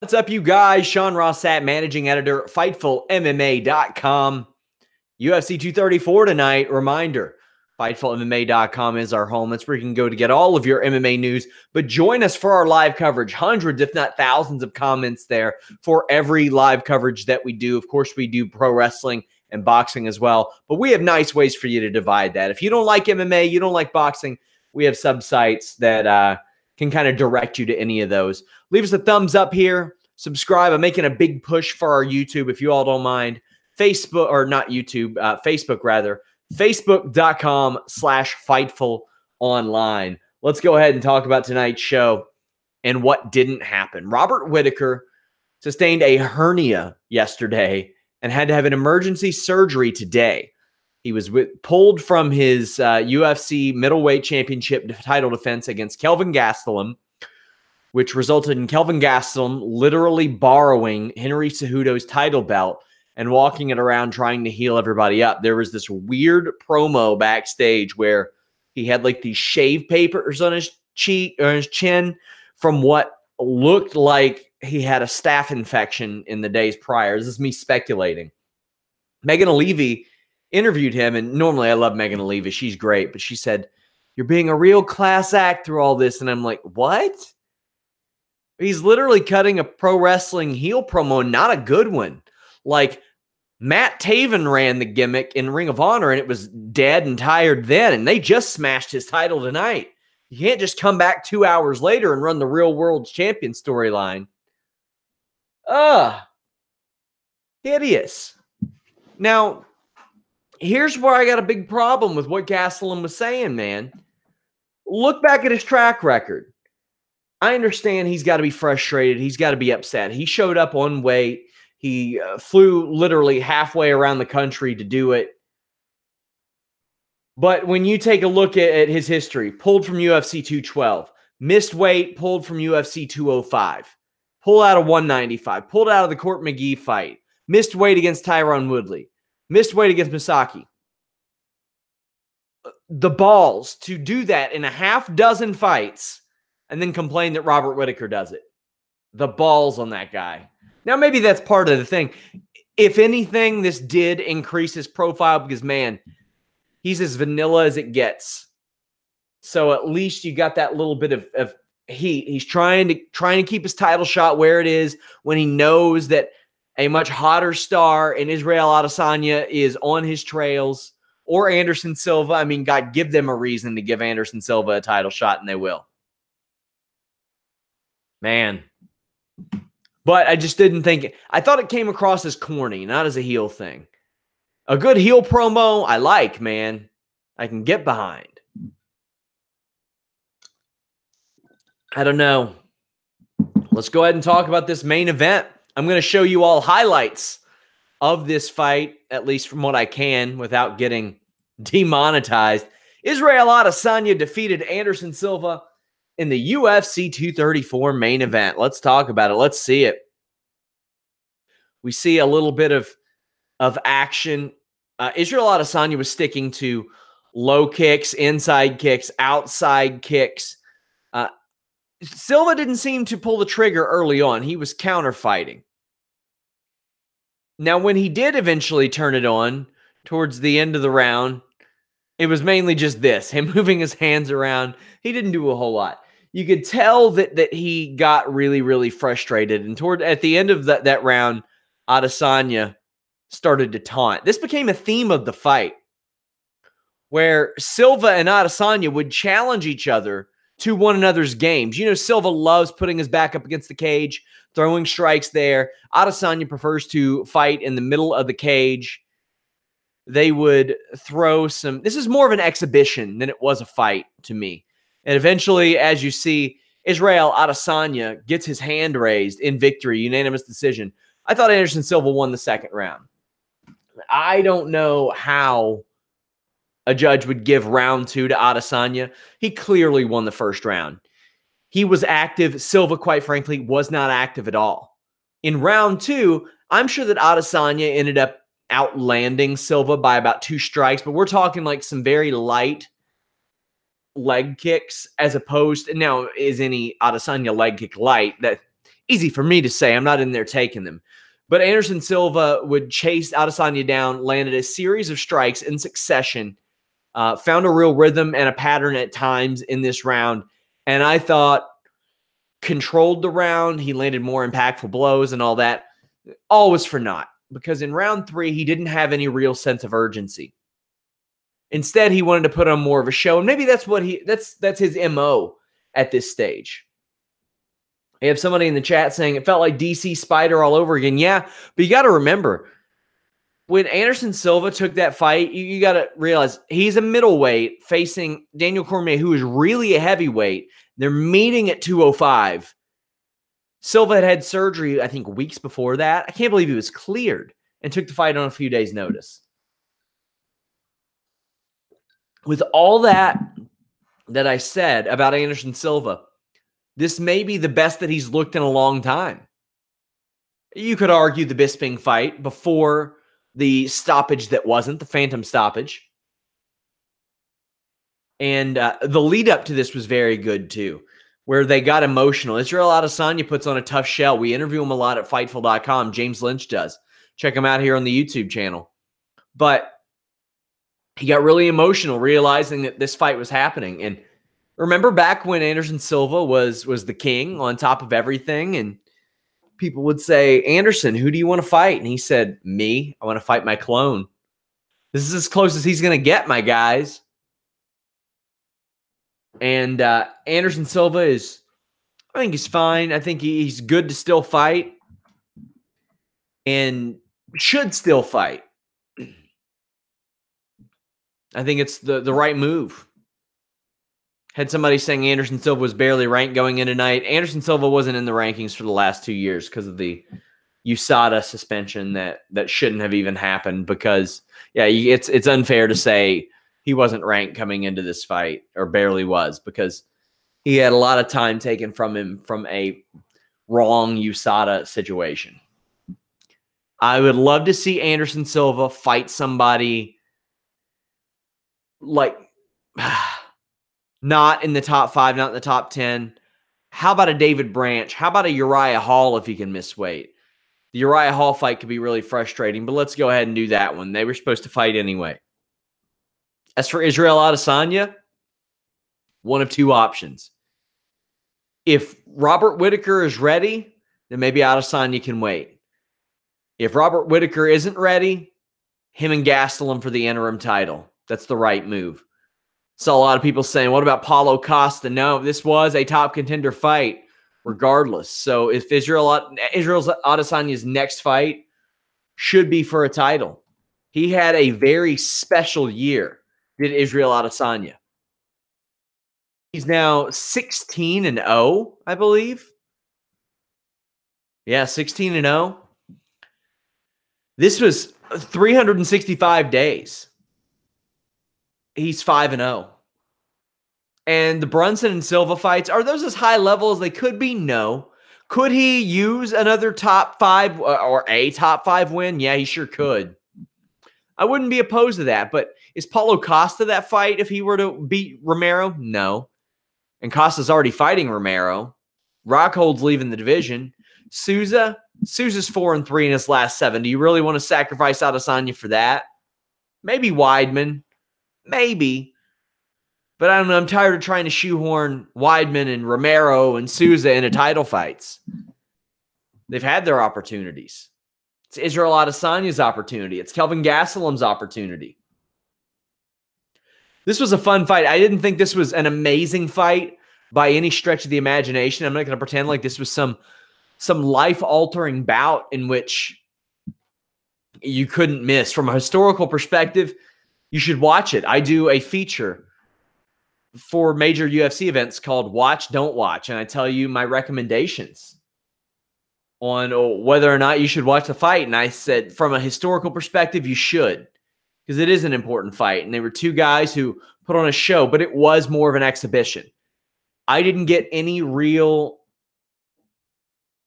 What's up, you guys? Sean Ross Sapp, managing editor, FightfulMMA.com. UFC 234 tonight. Reminder, FightfulMMA.com is our home. That's where you can go to get all of your MMA news. But join us for our live coverage. Hundreds, if not thousands, of comments there for every live coverage that we do. Of course, we do pro wrestling and boxing as well. But we have nice ways for you to divide that. If you don't like MMA, you don't like boxing, we have sub-sites that can kind of direct you to any of those. Leave us a thumbs up here. Subscribe. I'm making a big push for our YouTube, if you all don't mind. Facebook, or not YouTube, Facebook rather. Facebook.com/FightfulOnline. Let's go ahead and talk about tonight's show and what didn't happen. Robert Whittaker sustained a hernia yesterday and had to have an emergency surgery today. He was pulled from his UFC middleweight championship title defense against Kelvin Gastelum, which resulted in Kelvin Gastelum literally borrowing Henry Cejudo's title belt and walking it around trying to heal everybody up. There was this weird promo backstage where he had like these shave papers on his cheek or his chin from what looked like he had a staph infection in the days prior. This is me speculating. Megan Alvey interviewed him, and normally I love Megan Alvey. She's great, but she said, "You're being a real class act through all this." And I'm like, what? He's literally cutting a pro wrestling heel promo, not a good one. Like, Matt Taven ran the gimmick in Ring of Honor, and it was dead and tired then, and they just smashed his title tonight. You can't just come back 2 hours later and run the Real World Champion storyline. Hideous. Now, here's where I got a big problem with what Gastelum was saying, man. Look back at his track record. I understand he's got to be frustrated. He's got to be upset. He showed up on weight. He flew literally halfway around the country to do it. But when you take a look at his history, pulled from UFC 212, missed weight, pulled from UFC 205, pulled out of 195, pulled out of the Court McGee fight, missed weight against Tyron Woodley, missed weight against Misaki. The balls to do that in a half dozen fights and then complain that Robert Whittaker does it. The balls on that guy. Now, maybe that's part of the thing. If anything, this did increase his profile because, man, he's as vanilla as it gets. So at least you got that little bit of heat. He's trying to keep his title shot where it is when he knows that a much hotter star in Isreal Adesanya is on his trails, or Anderson Silva. I mean, God, give them a reason to give Anderson Silva a title shot, and they will. Man. But I just didn't think – I thought it came across as corny, not as a heel thing. A good heel promo, I like, man. I can get behind. I don't know. Let's go ahead and talk about this main event. I'm going to show you all highlights of this fight, at least from what I can, without getting demonetized. Isreal Adesanya defeated Anderson Silva in the UFC 234 main event. Let's talk about it. Let's see it. We see a little bit of action. Isreal Adesanya was sticking to low kicks, inside kicks, outside kicks. Silva didn't seem to pull the trigger early on. He was counter-fighting. Now, when he did eventually turn it on towards the end of the round, it was mainly just this, him moving his hands around. He didn't do a whole lot. You could tell that he got really, really frustrated. And at the end of that round, Adesanya started to taunt. This became a theme of the fight, where Silva and Adesanya would challenge each other to one another's games. You know, Silva loves putting his back up against the cage, throwing strikes there. Adesanya prefers to fight in the middle of the cage. They would throw some... This is more of an exhibition than it was a fight to me. And eventually, as you see, Isreal Adesanya gets his hand raised in victory, unanimous decision. I thought Anderson Silva won the second round. I don't know how a judge would give round 2 to Adesanya. He clearly won the first round. He was active. Silva, quite frankly, was not active at all. In round 2, I'm sure that Adesanya ended up outlanding Silva by about 2 strikes, but we're talking like some very light leg kicks as opposed to, now, is any Adesanya leg kick light? That easy for me to say. I'm not in there taking them. But Anderson Silva would chase Adesanya down, landed a series of strikes in succession, found a real rhythm and a pattern at times in this round. And I thought controlled the round. He landed more impactful blows and all that. All was for naught, because in round 3, he didn't have any real sense of urgency. Instead, he wanted to put on more of a show. And maybe that's what that's his MO at this stage. I have somebody in the chat saying it felt like DC Spider all over again. Yeah, but you got to remember, when Anderson Silva took that fight, you got to realize he's a middleweight facing Daniel Cormier, who is really a heavyweight. They're meeting at 205. Silva had surgery, I think, weeks before that. I can't believe he was cleared and took the fight on a few days' notice. With all that I said about Anderson Silva, this may be the best that he's looked in a long time. You could argue the Bisping fight before the stoppage that wasn't, the phantom stoppage. And the lead up to this was very good too, where they got emotional. Isreal Adesanya puts on a tough shell. We interview him a lot at Fightful.com. James Lynch does. Check him out here on the YouTube channel. But he got really emotional realizing that this fight was happening. And remember back when Anderson Silva was the king on top of everything, and people would say, Anderson, who do you want to fight? And he said, me. I want to fight my clone. This is as close as he's going to get, my guys. And Anderson Silva is, I think he's fine. I think he's good to still fight and should still fight. I think it's the right move. Had somebody saying Anderson Silva was barely ranked going in tonight. Anderson Silva wasn't in the rankings for the last 2 years because of the USADA suspension that shouldn't have even happened, because, yeah, it's unfair to say he wasn't ranked coming into this fight, or barely was, because he had a lot of time taken from him from a wrong USADA situation. I would love to see Anderson Silva fight somebody like not in the top 5, not in the top 10. How about a David Branch? How about a Uriah Hall if he can miss weight? The Uriah Hall fight could be really frustrating, but let's go ahead and do that one. They were supposed to fight anyway. As for Isreal Adesanya, one of two options. If Robert Whittaker is ready, then maybe Adesanya can wait. If Robert Whittaker isn't ready, him and Gastelum for the interim title. That's the right move. Saw a lot of people saying, what about Paulo Costa? No, this was a top contender fight regardless. So if Isreal Adesanya's next fight should be for a title. He had a very special year, did Isreal Adesanya. He's now 16-0, I believe. Yeah, 16-0. This was 365 days. He's 5-0. And the Brunson and Silva fights, are those as high level as they could be? No. Could he use another top 5 or a top 5 win? Yeah, he sure could. I wouldn't be opposed to that, but is Paulo Costa that fight if he were to beat Romero? No. And Costa's already fighting Romero. Rockhold's leaving the division. Souza's 4-3 in his last 7. Do you really want to sacrifice Adesanya for that? Maybe Weidman. Maybe. But I don't know. I'm tired of trying to shoehorn Weidman and Romero and Souza into title fights. They've had their opportunities. It's Isreal Adesanya's opportunity. It's Kelvin Gastelum's opportunity. This was a fun fight. I didn't think this was an amazing fight by any stretch of the imagination. I'm not going to pretend like this was some life-altering bout in which you couldn't miss. From a historical perspective, you should watch it. I do a feature for major UFC events called Watch, Don't Watch, and I tell you my recommendations on whether or not you should watch the fight. And I said, from a historical perspective, you should, because it is an important fight. And they were two guys who put on a show, but it was more of an exhibition. I didn't get any real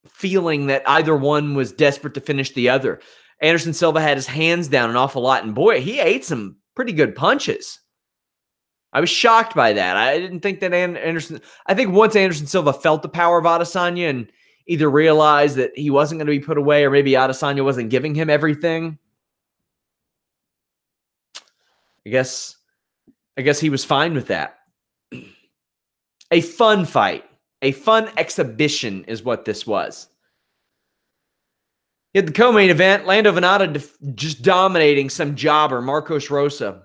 feeling that either one was desperate to finish the other. Anderson Silva had his hands down an awful lot, and boy, he ate some pretty good punches. I was shocked by that. I didn't think that Anderson... I think once Anderson Silva felt the power of Adesanya, and either realized that he wasn't going to be put away or maybe Adesanya wasn't giving him everything. I guess he was fine with that. A fun fight. A fun exhibition is what this was. You had the co-main event, Lando Venata just dominating some jobber, Marcos Rosa.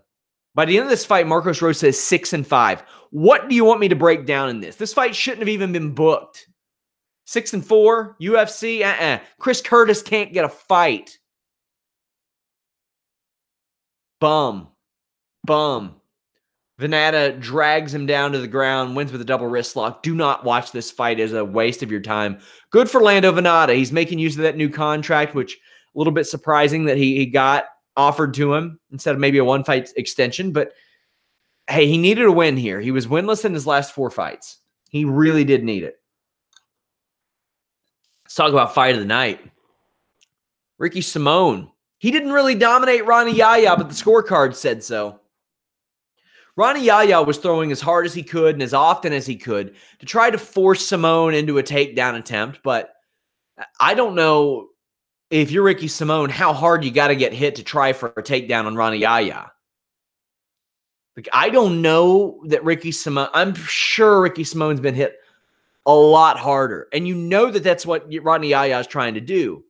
By the end of this fight, Marcos Rosa is 6-5. What do you want me to break down in this? This fight shouldn't have even been booked. 6-4, UFC, Chris Curtis can't get a fight. Bum. Venata drags him down to the ground, wins with a double wrist lock. Do not watch this fight as a waste of your time. Good for Lando Venata. He's making use of that new contract, which a little bit surprising that he got offered to him instead of maybe a one-fight extension. But, hey, he needed a win here. He was winless in his last 4 fights. He really did need it. Let's talk about fight of the night. Ricky Simone. He didn't really dominate Ronnie Yahya, but the scorecard said so. Ronnie Yahya was throwing as hard as he could and as often as he could to try to force Simone into a takedown attempt, but I don't know if you're Ricky Simone, how hard you got to get hit to try for a takedown on Ronnie Yahya. Like, I don't know that Ricky Simone, I'm sure Ricky Simone's been hit a lot harder, and you know that that's what Ronnie Yahya is trying to do.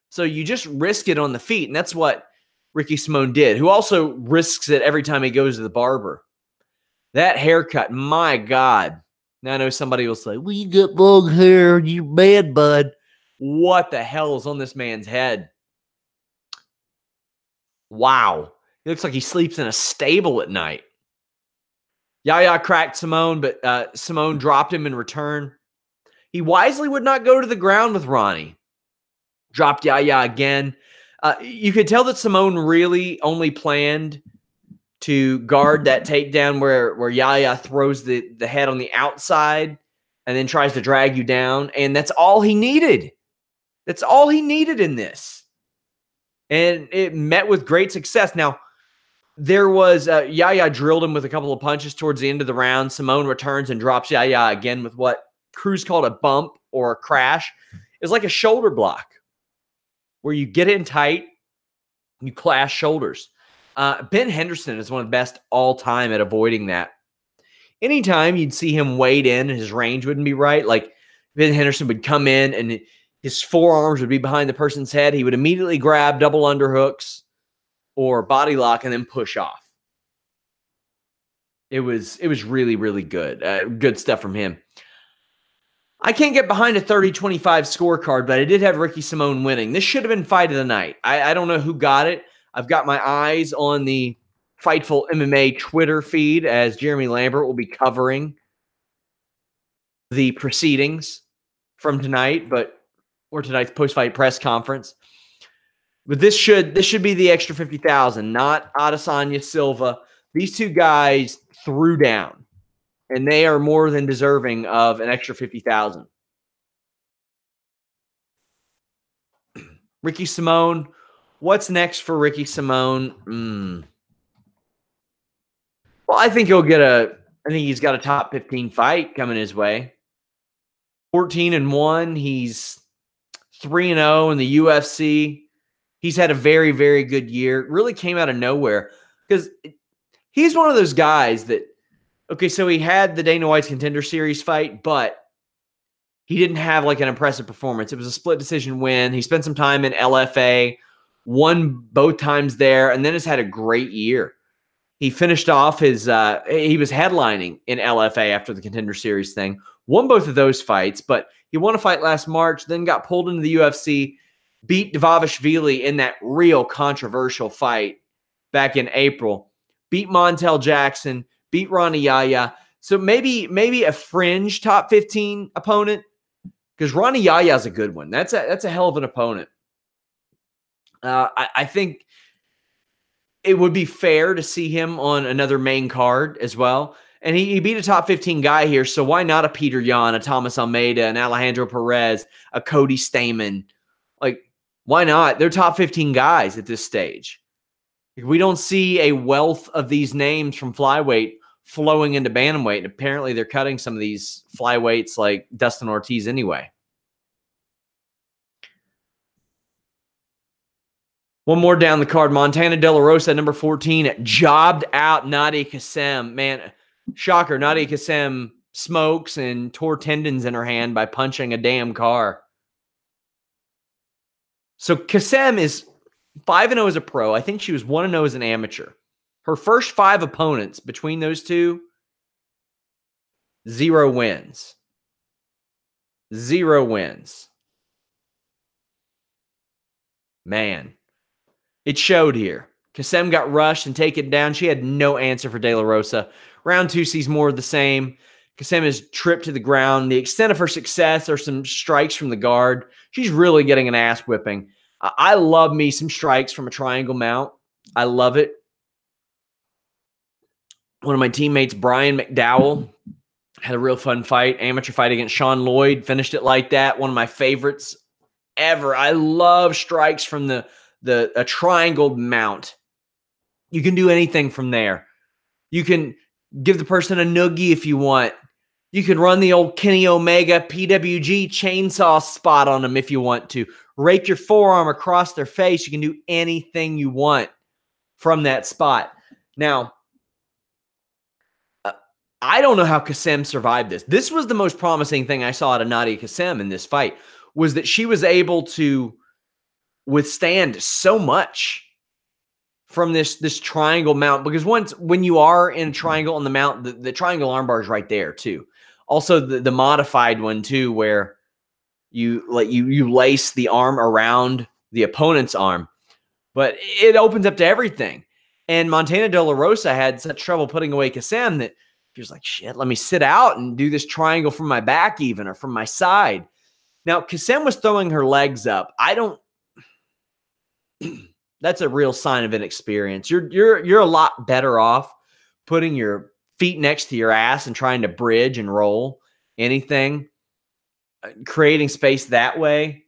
So you just risk it on the feet, and that's what Ricky Simone did, who also risks it every time he goes to the barber. That haircut, my God. Now I know somebody will say, well, you got long hair, you bad, bud. What the hell is on this man's head? Wow. He looks like he sleeps in a stable at night. Yahya cracked Simone, but Simone dropped him in return. He wisely would not go to the ground with Ronnie. Dropped Yahya again. You could tell that Simone really only planned to guard that takedown where Yahya throws the head on the outside and then tries to drag you down. And that's all he needed. That's all he needed in this. And it met with great success. Now, there was Yahya drilled him with a couple of punches towards the end of the round. Simone returns and drops Yahya again with what Cruz called a bump or a crash. It's like a shoulder block where you get in tight, you clash shoulders. Ben Henderson is one of the best all time at avoiding that. Anytime you'd see him wade in and his range wouldn't be right, like Ben Henderson would come in and his forearms would be behind the person's head. He would immediately grab double underhooks or body lock and then push off. It was really, really good. Good stuff from him. I can't get behind a 30-25 scorecard, but I did have Ricky Simone winning. This should have been fight of the night. I don't know who got it. I've got my eyes on the Fightful MMA Twitter feed as Jeremy Lambert will be covering the proceedings from tonight, or tonight's post-fight press conference. But this should be the extra 50,000, not Adesanya, Silva. These two guys threw down, and they are more than deserving of an extra 50,000. Ricky Simone. What's next for Ricky Simone? Well, I think I think he's got a top 15 fight coming his way. 14-1. He's 3-0 in the UFC. He's had a very, very good year. Really came out of nowhere because he's one of those guys that, okay, so he had the Dana White's Contender Series fight, but he didn't have like an impressive performance. It was a split decision win. He spent some time in LFA, won both times there, and then has had a great year. He finished off he was headlining in LFA after the Contender Series thing, won both of those fights, but he won a fight last March, then got pulled into the UFC, beat Dvalishvili in that real controversial fight back in April, beat Montel Jackson, beat Ronnie Yahya. So maybe a fringe top 15 opponent, because Ronnie Yahya is a good one. That's a hell of an opponent. I think it would be fair to see him on another main card as well. And he beat a top 15 guy here, so why not a Peter Yan, a Thomas Almeida, an Alejandro Perez, a Cody Stamen? Like, why not? They're top 15 guys at this stage. We don't see a wealth of these names from flyweight flowing into bantamweight, and apparently they're cutting some of these flyweights like Dustin Ortiz anyway. One more down the card. Montana Dolorosa, number 14, jobbed out Nadia Kassam. Man, shocker. Nadia Kassam smokes and tore tendons in her hand by punching a damn car. So Kassam is 5-0 as a pro. I think she was 1-0 as an amateur. Her first 5 opponents between those two, 0 wins. 0 wins. Man, it showed here. Kassam got rushed and taken down. She had no answer for De La Rosa. Round 2 sees more of the same. Kassam is tripped to the ground. The extent of her success are some strikes from the guard. She's really getting an ass whipping. I love me some strikes from a triangle mount. I love it. One of my teammates, Brian McDowell, had a real fun fight. Amateur fight against Sean Lloyd. Finished it like that. One of my favorites ever. I love strikes from a triangled mount. You can do anything from there. You can give the person a noogie if you want. You can run the old Kenny Omega PWG chainsaw spot on them if you want to. Rake your forearm across their face. You can do anything you want from that spot. Now, I don't know how Kassam survived this. This was the most promising thing I saw out of Nadia Kassam in this fight, was that she was able to withstand so much from this triangle mount, because when you are in a triangle on the mount, the triangle armbar is right there too. Also the modified one too, where you lace the arm around the opponent's arm, but it opens up to everything. And Montana Dolorosa had such trouble putting away Kassam that she was like, shit, let me sit out and do this triangle from my back even, or from my side. Now, Kassam was throwing her legs up. That's a real sign of inexperience. You're a lot better off putting your feet next to your ass and trying to bridge and roll anything, creating space that way.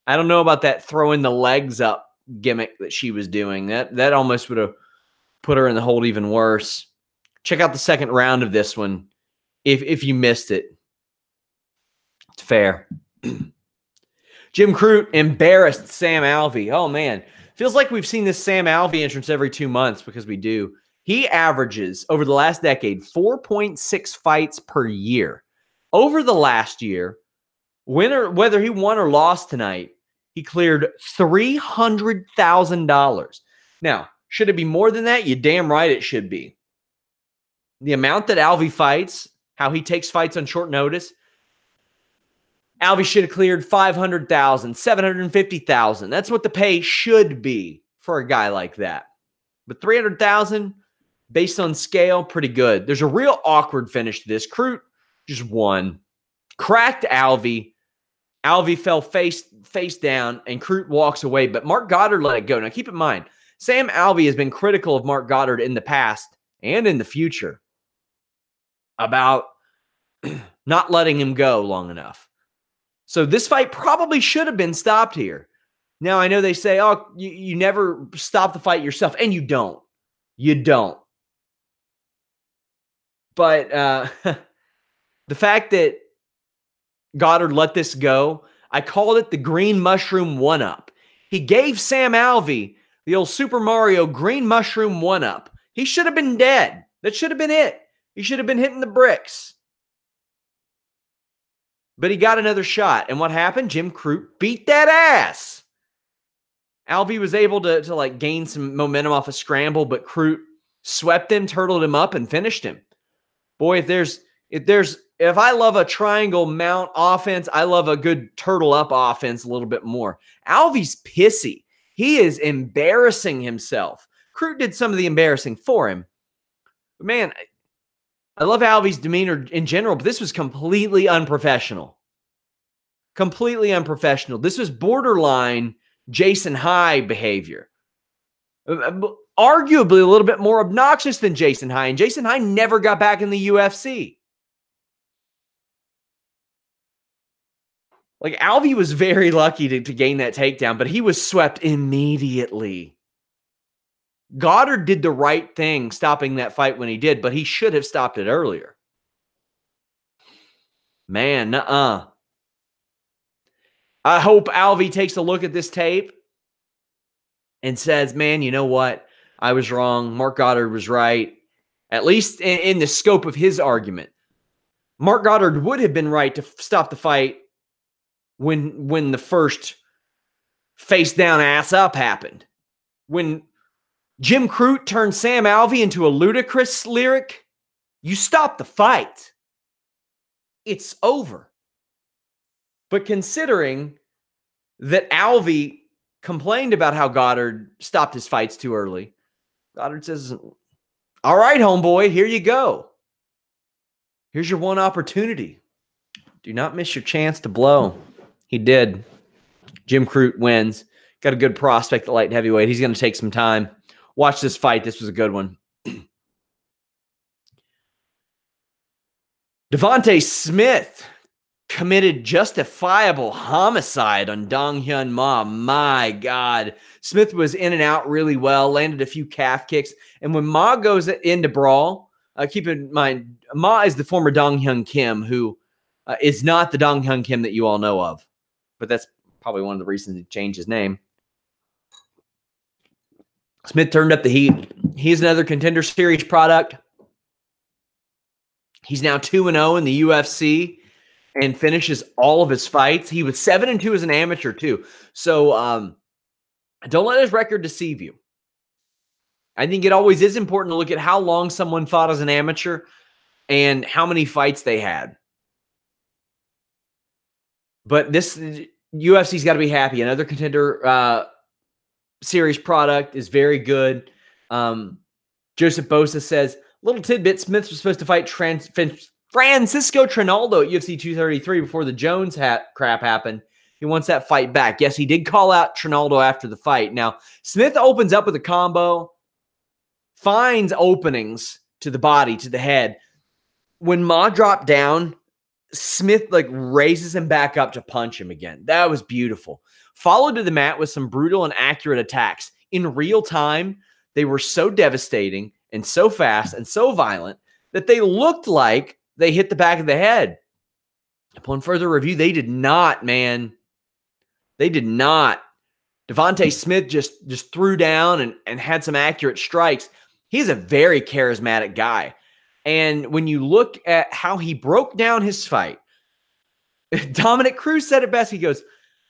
I don't know about that throwing the legs up gimmick that she was doing. That almost would have put her in the hold even worse. Check out the second round of this one if you missed it. It's fair. Jim Crute embarrassed Sam Alvey. Oh, man. Feels like we've seen this Sam Alvey entrance every 2 months, because we do. He averages, over the last decade, 4.6 fights per year. Over the last year, whether he won or lost tonight, he cleared $300,000. Now, should it be more than that? You're damn right it should be. The amount that Alvey fights, how he takes fights on short notice, Alvey should have cleared $500,000, $750,000. That's what the pay should be for a guy like that. But $300,000, based on scale, pretty good. There's a real awkward finish to this. Crute just won. Cracked Alvey. Alvey fell face down, and Crute walks away. But Mark Godard let it go. Now, keep in mind, Sam Alvey has been critical of Mark Godard in the past and in the future about not letting him go long enough. So this fight probably should have been stopped here. Now, I know they say, oh, you never stop the fight yourself, and you don't. You don't. But the fact that Godard let this go, I called it the green mushroom one-up. He gave Sam Alvey the old Super Mario green mushroom one-up. He should have been dead. That should have been it. He should have been hitting the bricks. But he got another shot. And what happened? Jim Crute beat that ass. Alvey was able to like gain some momentum off a scramble, but Crute swept him, turtled him up, and finished him. Boy, if I love a triangle mount offense, I love a good turtle up offense a little bit more. Alvey's pissy. He is embarrassing himself. Crute did some of the embarrassing for him. But man, I love Alvey's demeanor in general, but this was completely unprofessional. Completely unprofessional. This was borderline Jason High behavior. Arguably a little bit more obnoxious than Jason High, and Jason High never got back in the UFC. Like, Alvey was very lucky to gain that takedown, but he was swept immediately. Godard did the right thing stopping that fight when he did, but he should have stopped it earlier. Man, nuh-uh. I hope Alvey takes a look at this tape and says, man, you know what? I was wrong. Mark Goddard was right, at least in the scope of his argument. Mark Goddard would have been right to stop the fight when the first face down, ass up happened. When Jim Crute turned Sam Alvey into a ludicrous lyric, you stop the fight. It's over. But considering that Alvey complained about how Goddard stopped his fights too early, Goddard says, all right, homeboy, here you go. Here's your one opportunity. Do not miss your chance to blow. He did. Jim Crute wins. Got a good prospect at light heavyweight. He's going to take some time. Watch this fight. This was a good one. Devontae Smith committed justifiable homicide on Dong Hyun Ma. My God. Smith was in and out really well, landed a few calf kicks. And when Ma goes into brawl, keep in mind, Ma is the former Dong Hyun Kim, who is not the Dong Hyun Kim that you all know of. But that's probably one of the reasons he changed his name. Smith turned up the heat. He's another Contender Series product. He's now 2-0 in the UFC and finishes all of his fights. He was 7-2 as an amateur too. So don't let his record deceive you. I think it always is important to look at how long someone fought as an amateur and how many fights they had. But this UFC's got to be happy. Another Contender Series product is very good. Joseph Bosa says, little tidbit, Smith was supposed to fight Francisco Trinaldo at UFC 233 before the Jones crap happened. He wants that fight back. Yes, he did call out Trinaldo after the fight. Now, Smith opens up with a combo, finds openings to the body, to the head. When Ma dropped down, Smith raises him back up to punch him again. That was beautiful. Followed to the mat with some brutal and accurate attacks. In real time, they were so devastating and so fast and so violent that they looked like they hit the back of the head. Upon further review, they did not, man. They did not. Devontae Smith just threw down and had some accurate strikes. He's a very charismatic guy. And when you look at how he broke down his fight, Dominic Cruz said it best. He goes,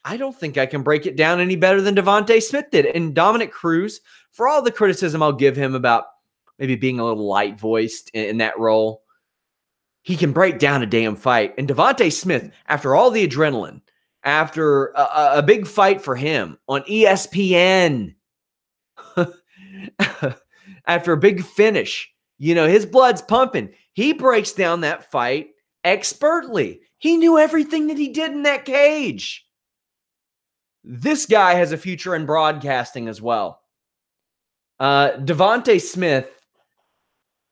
I don't think I can break it down any better than Devontae Smith did. And Dominic Cruz, for all the criticism I'll give him about maybe being a little light-voiced in that role, he can break down a damn fight. And Devontae Smith, after all the adrenaline, after a big fight for him on ESPN, after a big finish, his blood's pumping. He breaks down that fight expertly. He knew everything that he did in that cage. This guy has a future in broadcasting as well. Devontae Smith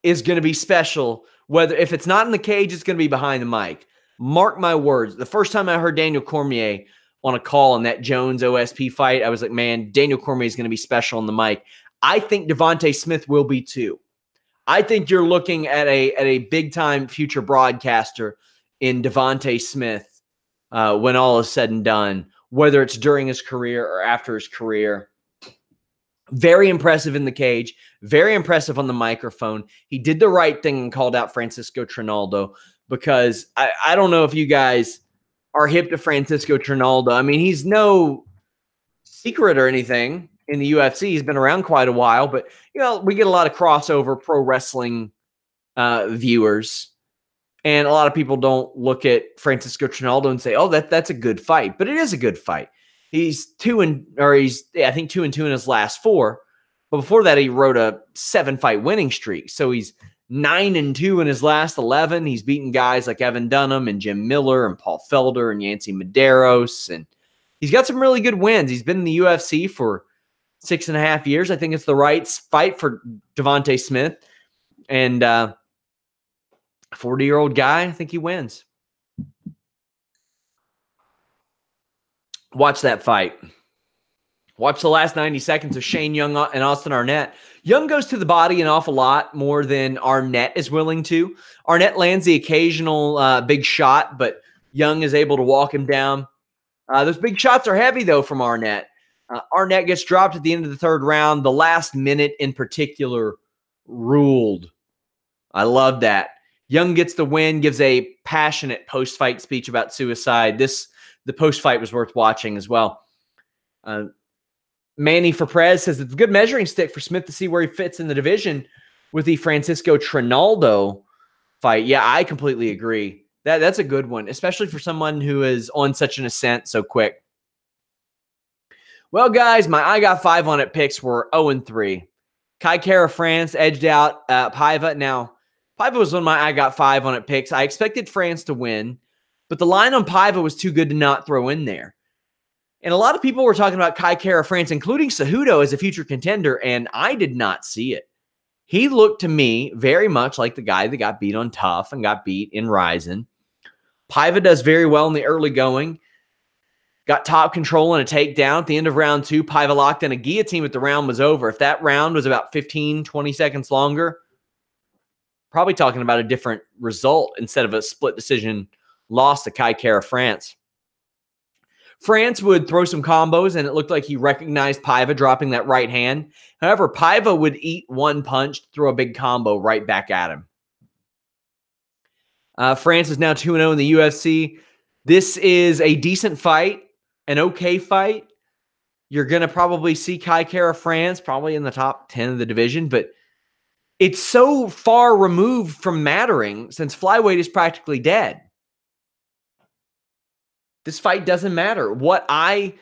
is going to be special. If it's not in the cage, it's going to be behind the mic. Mark my words. The first time I heard Daniel Cormier on a call in that Jones OSP fight, I was like, man, Daniel Cormier is going to be special on the mic. I think Devontae Smith will be too. I think you're looking at a big-time future broadcaster in Devontae Smith when all is said and done, whether it's during his career or after his career. Very impressive in the cage, very impressive on the microphone. He did the right thing and called out Francisco Trinaldo because I don't know if you guys are hip to Francisco Trinaldo. I mean, he's no secret or anything in the UFC. He's been around quite a while, but we get a lot of crossover pro wrestling viewers, and a lot of people don't look at Francisco Trinaldo and say, "Oh, that's a good fight," but it is a good fight. He's 2-2 in his last 4, but before that, he rode a 7-fight winning streak. So he's 9-2 in his last 11. He's beaten guys like Evan Dunham and Jim Miller and Paul Felder and Yancy Medeiros, and he's got some really good wins. He's been in the UFC for 6.5 years. I think it's the right fight for Devontae Smith. And 40-year-old guy, I think he wins. Watch that fight. Watch the last 90 seconds of Shane Young and Austin Arnett. Young goes to the body an awful lot more than Arnett is willing to. Arnett lands the occasional big shot, but Young is able to walk him down. Those big shots are heavy, though, from Arnett. Arnett gets dropped at the end of the third round. The last minute in particular ruled. I love that. Young gets the win, gives a passionate post-fight speech about suicide. The post-fight was worth watching as well. Manny Ferprez says it's a good measuring stick for Smith to see where he fits in the division with the Francisco Trinaldo fight. Yeah, I completely agree. That's a good one, especially for someone who is on such an ascent so quick. Well, guys, my I got 5 on it picks were 0-3. Kai Kara France edged out Paiva. Now, Paiva was one of my I got 5 on it picks. I expected France to win, but the line on Paiva was too good to not throw in there. And a lot of people were talking about Kai Kara France, including Cejudo, as a future contender, and I did not see it. He looked to me very much like the guy that got beat on Tough and got beat in Ryzen. Paiva does very well in the early going. Got top control and a takedown. At the end of round 2, Paiva locked in a guillotine, but the round was over. If that round was about 15, 20 seconds longer, probably talking about a different result instead of a split decision loss to Kai Kara France. France would throw some combos, and it looked like he recognized Paiva dropping that right hand. However, Paiva would eat one punch, throw a big combo right back at him. France is now 2-0 in the UFC. This is a decent fight, an okay fight. You're going to probably see Kai Kara France probably in the top 10 of the division, but it's so far removed from mattering since flyweight is practically dead. This fight doesn't matter. What I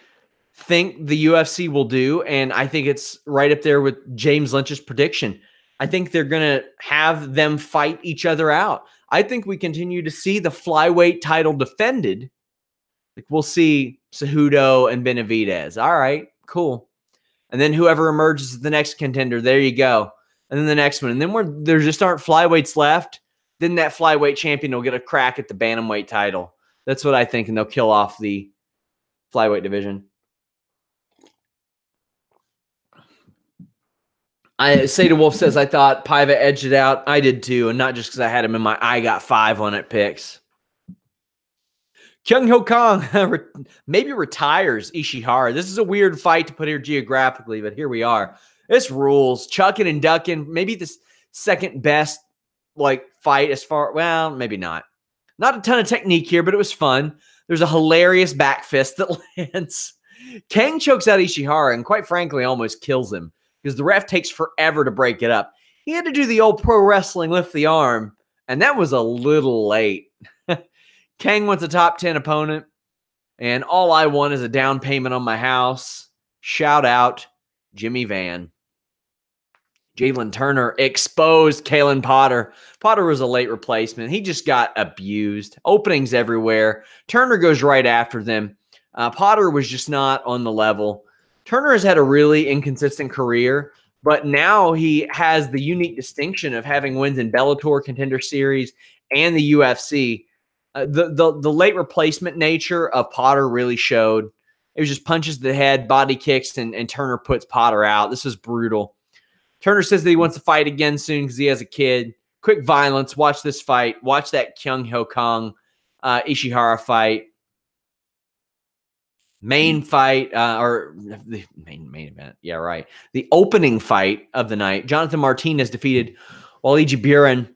think the UFC will do, and I think it's right up there with James Lynch's prediction, I think they're going to have them fight each other out. I think we continue to see the flyweight title defended. Like we'll see Cejudo and Benavidez. All right, cool. And then whoever emerges as the next contender, there you go. And then the next one. And then when there just aren't flyweights left, then that flyweight champion will get a crack at the bantamweight title. That's what I think, and they'll kill off the flyweight division. Say to Wolf says, I thought Paiva edged it out. I did too, and not just because I had him in my I got 5 on it picks. Kyung Ho Kong maybe retires Ishihara. This is a weird fight to put here geographically, but here we are. This rules. Chucking and ducking. Maybe the second best fight as far, well, maybe not. Not a ton of technique here, but it was fun. There's a hilarious back fist that lands. Kang chokes out Ishihara and quite frankly almost kills him because the ref takes forever to break it up. He had to do the old pro wrestling lift the arm, and that was a little late. Kang wants a top 10 opponent, and all I want is a down payment on my house. Shout out Jimmy Van. Jalen Turner exposed Kalen Potter. Potter was a late replacement. He just got abused. Openings everywhere. Turner goes right after them. Potter was just not on the level. Turner has had a really inconsistent career, but now he has the unique distinction of having wins in Bellator, Contender Series, and the UFC. The late replacement nature of Potter really showed. It was just punches to the head, body kicks, and Turner puts Potter out. This is brutal. Turner says that he wants to fight again soon because he has a kid. Quick violence. Watch this fight. Watch that Kyung Ho Kong Ishihara fight. Main fight, or the main event. Yeah, right. The opening fight of the night. Jonathan Martinez defeated Waliji Buren.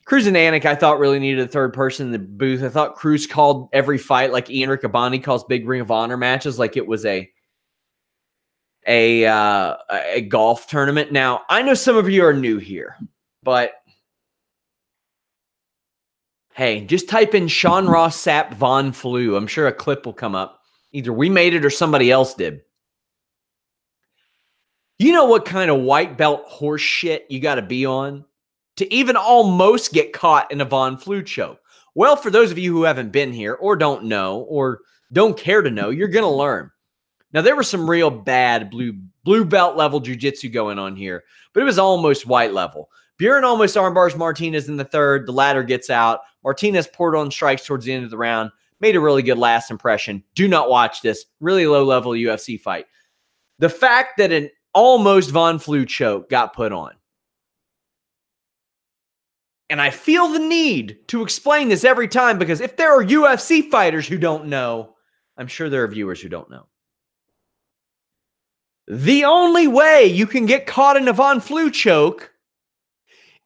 Cruz and Anik, I thought, really needed a third person in the booth. I thought Cruz called every fight like Ian Riccaboni calls big Ring of Honor matches, like it was a golf tournament. Now, I know some of you are new here, but hey, just type in Sean Ross Sapp Vaughn Flu. I'm sure a clip will come up. Either we made it or somebody else did. You know what kind of white belt horse shit you got to be on to even almost get caught in a Vaughn Flu choke? Well, for those of you who haven't been here or don't know or don't care to know, you're going to learn. Now, there was some real bad blue belt level jiu-jitsu going on here, but it was almost white level. Buren almost armbars Martinez in the third. The latter gets out. Martinez poured on strikes towards the end of the round. Made a really good last impression. Do not watch this. Really low-level UFC fight. The fact that an almost Vaughn Flu choke got put on. And I feel the need to explain this every time because if there are UFC fighters who don't know, I'm sure there are viewers who don't know. The only way you can get caught in a Vaughn Flu choke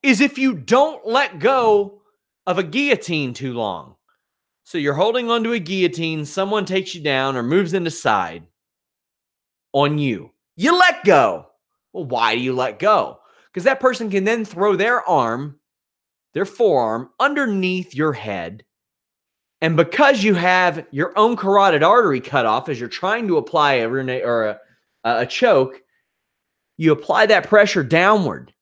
is if you don't let go of a guillotine too long. So you're holding onto a guillotine, someone takes you down or moves into side on you. You let go. Well, why do you let go? Because that person can then throw their arm, their forearm, underneath your head. And because you have your own carotid artery cut off as you're trying to apply a choke, you apply that pressure downward.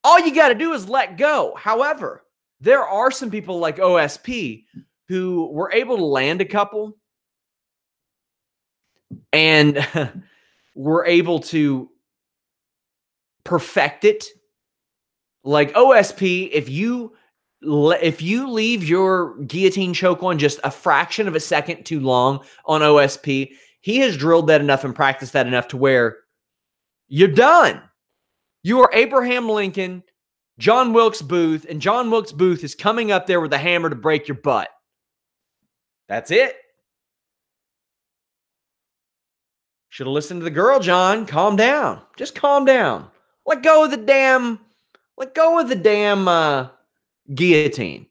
All you got to do is let go. However, there are some people like OSP who were able to land a couple and were able to perfect it. Like OSP, if you leave your guillotine choke on just a fraction of a second too long on OSP, he has drilled that enough and practiced that enough to where you're done. You are Abraham Lincoln, John Wilkes Booth, and John Wilkes Booth is coming up there with a hammer to break your butt. That's it. Should have listened to the girl, John. Calm down. Just calm down. Let go of the damn guillotine.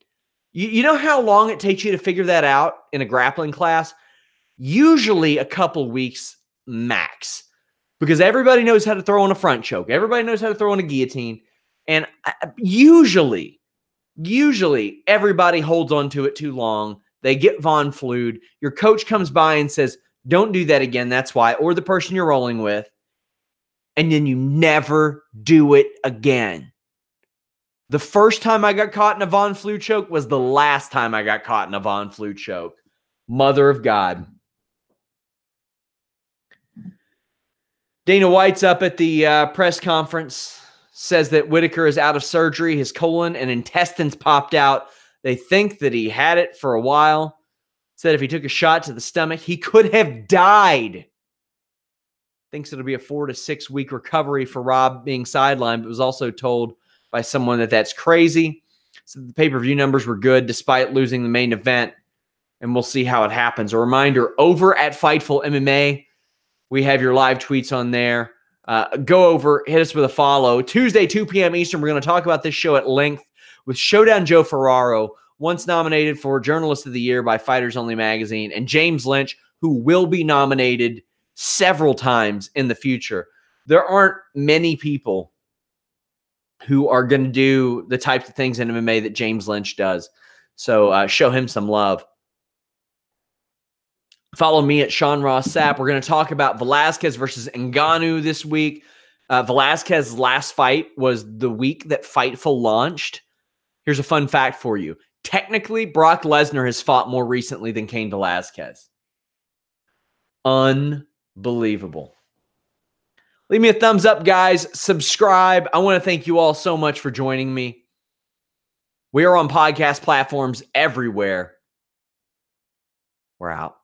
You know how long it takes you to figure that out in a grappling class? Usually a couple weeks max. Because everybody knows how to throw on a front choke. Everybody knows how to throw on a guillotine. And usually everybody holds on to it too long. They get Vaughn Flu'd. Your coach comes by and says, don't do that again. That's why. Or the person you're rolling with. And then you never do it again. The first time I got caught in a Vaughn Flu choke was the last time I got caught in a Vaughn Flu choke. Mother of God. Dana White's up at the press conference, says that Whittaker is out of surgery. His colon and intestines popped out. They think that he had it for a while. Said if he took a shot to the stomach, he could have died. Thinks it'll be a 4 to 6 week recovery for Rob being sidelined, but was also told by someone that that's crazy. So the pay-per-view numbers were good despite losing the main event, and we'll see how it happens. A reminder, over at Fightful MMA, we have your live tweets on there. Go over, hit us with a follow. Tuesday, 2 p.m. Eastern, we're going to talk about this show at length with Showdown Joe Ferraro, once nominated for Journalist of the Year by Fighters Only magazine, and James Lynch, who will be nominated several times in the future. There aren't many people who are going to do the types of things in MMA that James Lynch does. So show him some love. Follow me at Sean Ross Sapp. We're going to talk about Velasquez versus Ngannou this week. Velasquez's last fight was the week that Fightful launched. Here's a fun fact for you. Technically, Brock Lesnar has fought more recently than Cain Velasquez. Unbelievable. Leave me a thumbs up, guys. Subscribe. I want to thank you all so much for joining me. We are on podcast platforms everywhere. We're out.